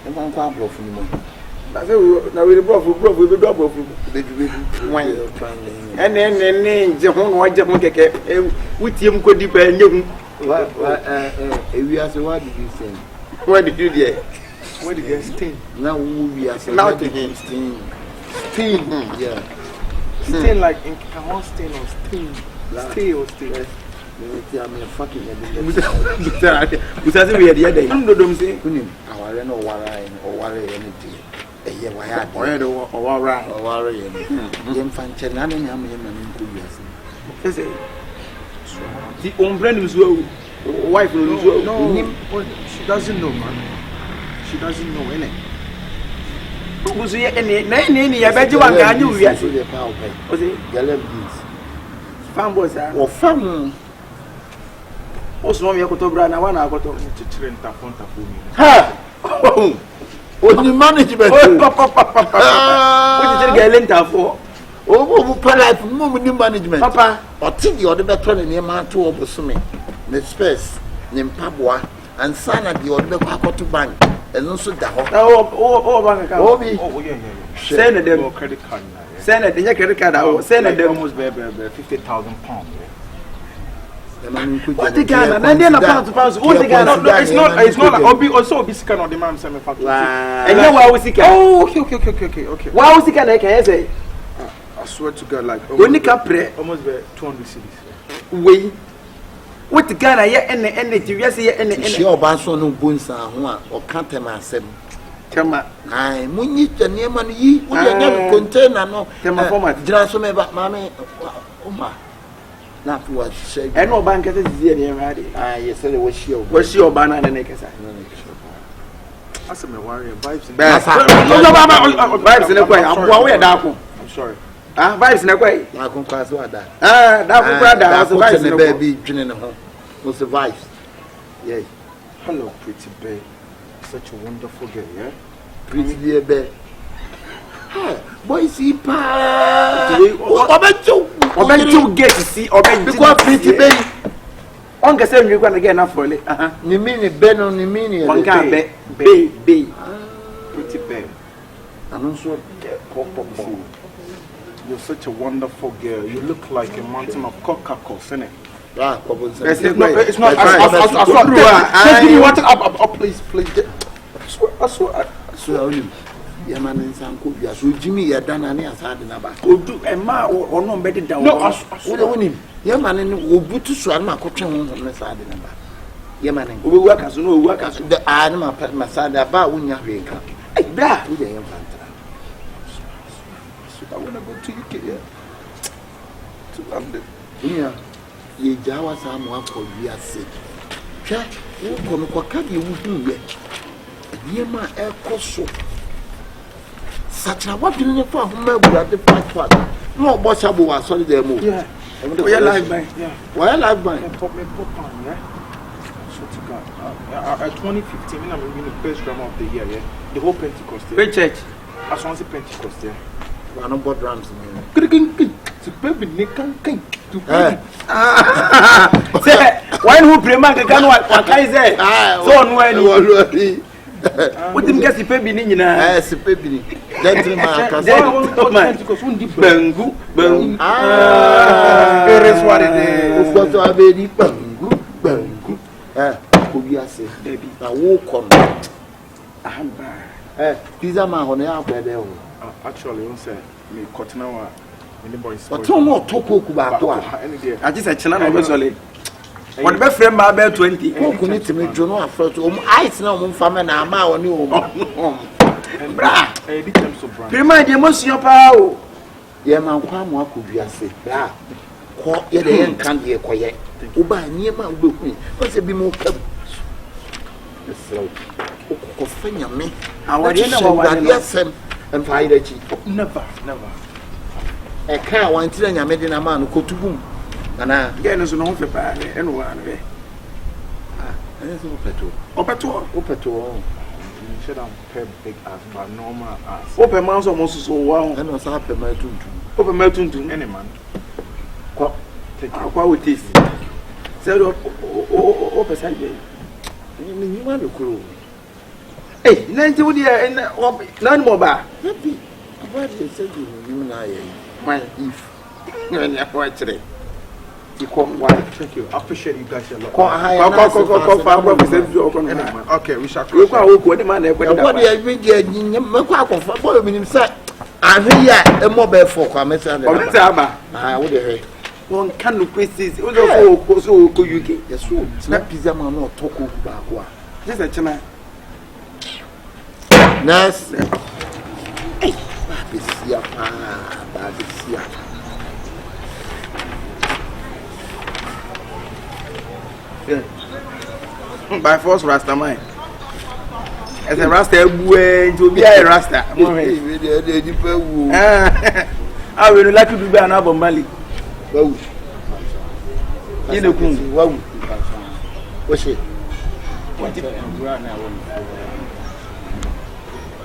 And one farm Brofuni. I said, now we brought with the double and then the home white Jamaica with him could depend you. We are so what did you say? What did you get? What did you sting? Now we are so Now sting. Sting, yeah. Sting like in Camon stain or sting. Stay or stay. I'm fucking we said we had the other day. Don't say, I don't know why anything. Yeah, why I worry. Infant and I'm the umbrella is wife no, she doesn't know, man. She doesn't know any. Was here any? I bet you one guy knew yes. Was it Galabis? Farm boys Or farm. Also, you got to brand. I want to go to train Tafonta for me. Ha! Only management. What did you get lenta for? Oh, life, new management. Papa, or think you're the better than your man to oversumi. The space, named Pabua, and son at the other to bank, and also the bank account. Oh, yeah. Send them credit card. Send it in your credit card. I will send them almost £50,000. What the Ghana? And then about to pass. What the Ghana? No, it's not. I'll be also this kind of the man semi factory. And then why was he? Oh, okay. Why was he? Can I say? I swear to God, like when you can pray, almost 200 cities. Wait. What the Ghana? Yeah, and yes, yeah, and sure, Banson no bones or can't tell myself. Tama. I need the name and ye would never contain no Tama format. Drasome but mammy. Oma. Not what say. I know bank is here already. Ah, yes, it was your banana and neck. That's my warrior vibes. Vibes in a way. I'm sorry. Vibes in a way. I can pass what that. That's vibes in a baby drinking home. What's the vibes? Yeah. Hello, pretty babe. Such a wonderful girl, yeah? Pretty dear babe. Boy, see, pa. Oben get to see Oben because pretty baby. On can say you're going to get enough for it. You mean it, Ben on the meaning. One can be. Pretty babe. I'm not sure. You're such a wonderful girl. You look like a mountain of Coca-Cola, isn't it? It's not. Please. I swear. Yeah, man, in some could be so Jimmy, you're done and as hard in about. Go do a ma or no better down. No, I swear. Yeah, man, and we'll be to swallow my coaching on the side in about. Yeah, man, we work as no work as the animal pet my side about when you're being come. Hey, that with the infant. I want to go to UK, to London. Yeah. Ye Jawa someone for your sake. Check, you come to you wouldn't yet. Yema air coso. Such a what you for whom at the part. No, boss, I was sorry they move. Yeah. Why live by? Yeah. Why live by? Pop me pop on, yeah. So to God. At 2015, I'm in the best drama of the year, yeah. The whole Pentecost. Which church? As one Pentecost, yeah. I don't bought drums. To baby Nikan King. Why who pray man can what I say? So no any. What didn't get the baby in Yes, baby. Gentleman, Bengu. Here is what it is. What to a baby Bengu. Could you say, baby? I walk on. Pizza man on the outbreak there. Actually, you say me Cotton. But two more talk about I just said, China, What be friend ma be 20. Ko ko ni timi dwo no afro to ice na mo mfa me na ama woni o. Bra. Eh di tem so bra. Prima de mo suyo pa o. Ye man kwa mo akoduase. Bra. Ko ye de yen kan de koye. Uba niema ubeku. Ko se bi mo kam. Esra. Ko fanya me. Awade na wo wade yesem. En fa ida chi. Never. E kan wan tira nyame de na ma no kotubum. Ana Get no so no fe pa e no wa no be. Ene so peto. Opeto. You should have pair big ass but normal ass. Open man so mo so wa. Ene so hape ma tuntum. Open ma tuntum. Any man. Kwa Take it. akwa we taste. Say open side be. Ni nyuma le kuro. Eh, na nti wo dia na ni mo ba. Happy. What is it you na ye? My If. Ngani akwa chire. Thank you. I appreciate you guys a lot. Okay, we shall close. What do you mean? Boy, mean say ahwe ya emobe for kwa mesa de. What the one can no questions. O so ko UK. Yes, so. Na pizza man no toko ba kwa. This a chama. Nas. Eh, ba bisia ba bisia. By force Rasta man. As a Rasta to be a Rasta. I will like to do an album Mali. Wow. In the Kun. Wow. What's it?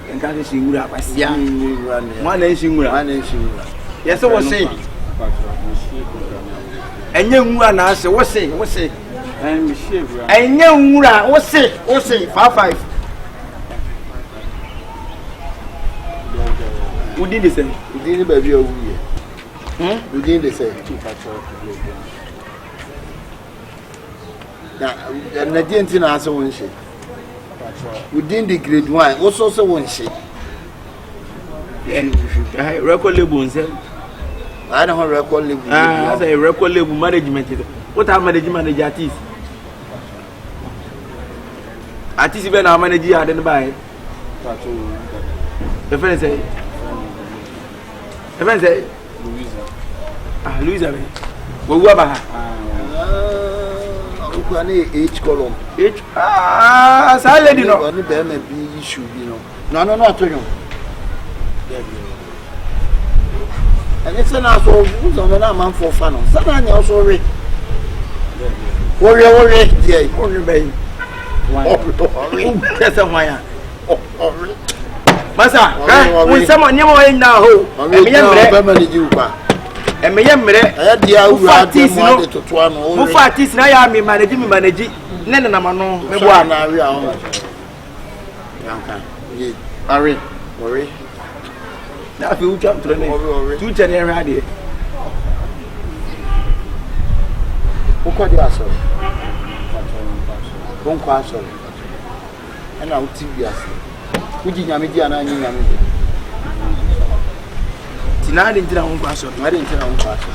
And can't see you up. I see one nation. Yes, I was saying. And young one answer, what's it? And young Mura, what's it? 5. Who did the same? Who did the baby over here? Who did the same? Now, the didn't answer one shit. Within the grade 1, also one shit. Record label, I don't have record label. I say record label management. What are management artists? Artists even are managing I didn't buy. The friend say. Louisa. Well, what about her? H column. H. I let you know. Only them may be issue, you know. No, I told you. And it's an asshole who's on a man for fun. Suddenly, also read. Worry, dear. Baby. That's a wire. Massa, when someone knew in now, and me yamre, dear, who fatis now, I am managing, Nana Mano, me one. Worry. Now, if you jump to the name, 2 January. Who called you asshole? Don't pass on. And I'll TV us. Who did Yamidi and I knew Yamidi? Tonight, into our own person. I didn't tell our person.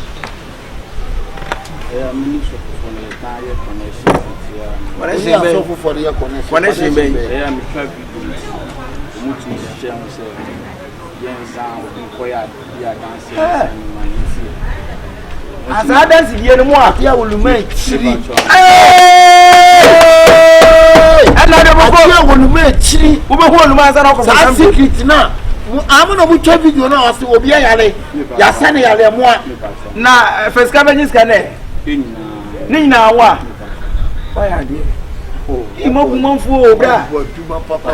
When I say for the connection, when I say, I am as I dance here, the more I will make 3. I will make 3. Who master secret now? I'm going to put video now. I will be a Yasani. Now, first Cabernet Scanner. Nina, what? Why are you? Oh, for Papa. I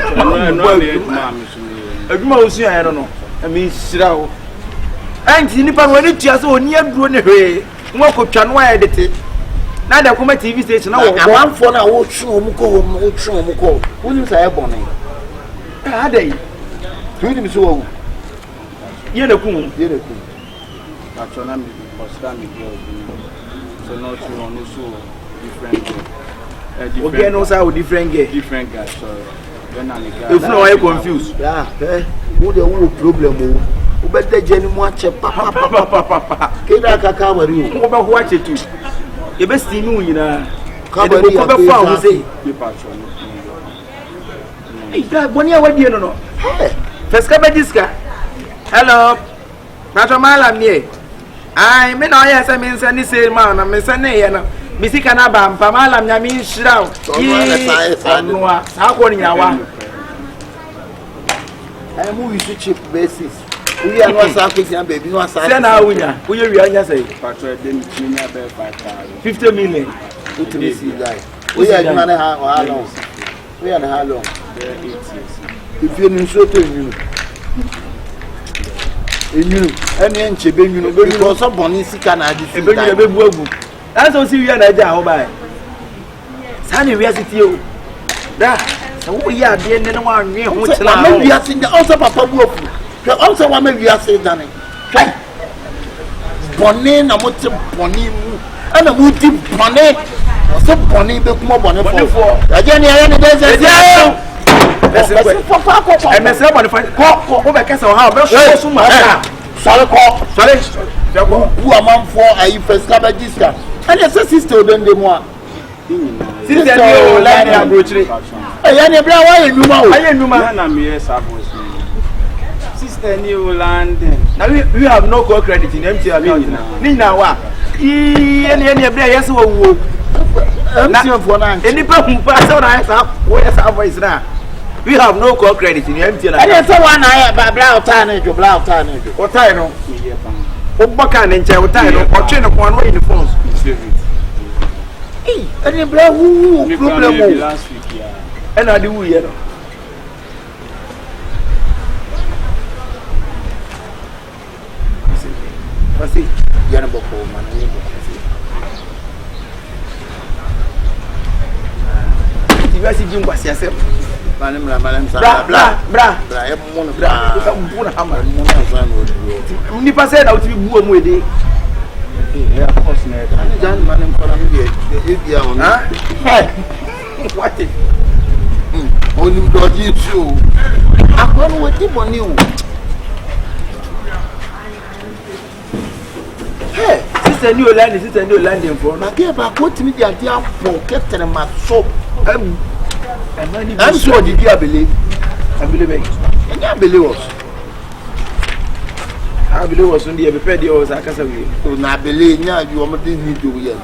don't know. I mean, Sirao. And Nipa when it just so near Broody, what could Chanwa edit it? Now the Kuma TV station. I want for now, old Muko. Who is a bonnet? Are they? Two him so. Yellow. That's what I'm so not so different. Again, also different guys. So if no, I confused. Yeah, who the whole problem? Who better Jenny watch a papa. Keda Kaka, where you watch it too. The best thing you know. Kabadi mo be fa wo say. Hey, that boni a wadi no. Hey. First Kabejiska. Hello. Nacho malam nie. Ai me na oya say me nsa ni say ma na me nsa ne ye no. Me sika na ba mpa malam nya me nhira wo. Onwa. Ha ko ni nyawa. I am use cheap basis. We are not sacrificing baby no sacrifice. Say na awunya. Wo ye wi anya say. Patro dem nya be 5,000. 50 million. What to see guy. We are man how long? We are how long? 8 years. If you know so to you. You any enchebe you know because some money sika na di. Ebe you be bu agu. That's so see we na ja ho bai. Sani we city o. Da. So wo ya de ne no anwe ho chela. Ma we ase the also papa bu ofu. The also wa ma we ase dane. Kai. Boni na mo te boni mu. Ana mo ti boni. So boni be kuma boni for. Aje ni aye ni dey say. I mess up on the fight. Go back as how be so much. Sorry, who a man for a first Kabejiska. And your sister then the more. Sister, you like the approach. I am bra why you know. I am Numa. Na me sister new London. Now we have no call credit in empty account now. Nina wa. Any bra yes wo. Empty for now. Any person pass on I have where's our voice now. We have no call credit in empty account. And someone I bra time you bra time. What time no? Obaka nche what time no? Or chain of one way in the phones. Eh, any bra who problem last week yeah. And I do you know. What's it? You're not boko man. You guys see Jim was yourself. Bra. Nipa say na o ti bu omu ede. Yeah, of course na. Jan man em kola me dey bia on. What? Onim doji show. Akon we ti money o. Hey, Sister new land in for. na ke ba ko ti mi dia dia po ketere ma so. I'm sure did you believe? I believe it. And you believe us. I believe was on the prepared yours. I can say, So now believe now you are not need to hear.